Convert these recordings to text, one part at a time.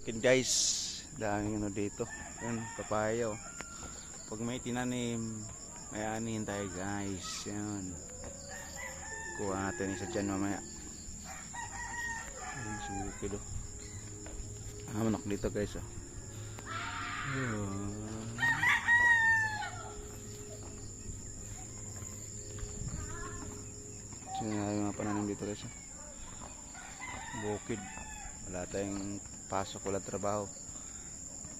Bukid guys, daming ano dito. Yan, papaya oh. Pag may tinanim, may anihin tayo guys. Yan. Kuha natin isa dyan mamaya. Yan si bukid oh. Manok dito guys oh. Sinanay mga pananim dito guys oh. Bukid. Wala tayong pasok, wala trabaho.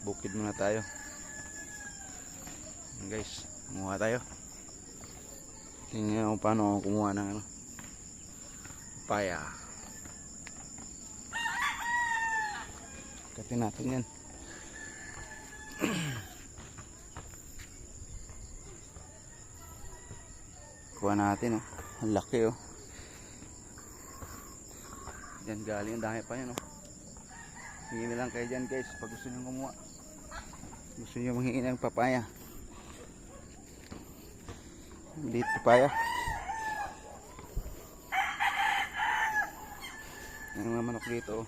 Bukid muna tayo. Guys, kumuha tayo. Tingnan kung paano ako kumuha ng ano, papaya. Katin natin yan. Kuha natin oh. Ang laki oh. Diyan galing, ang dami pa yan oh. Hingi na lang kayo dyan guys pag gusto nyo kumuha. Gusto nyo manghingi ng papaya. Dito papaya. Ang mga manok dito oh.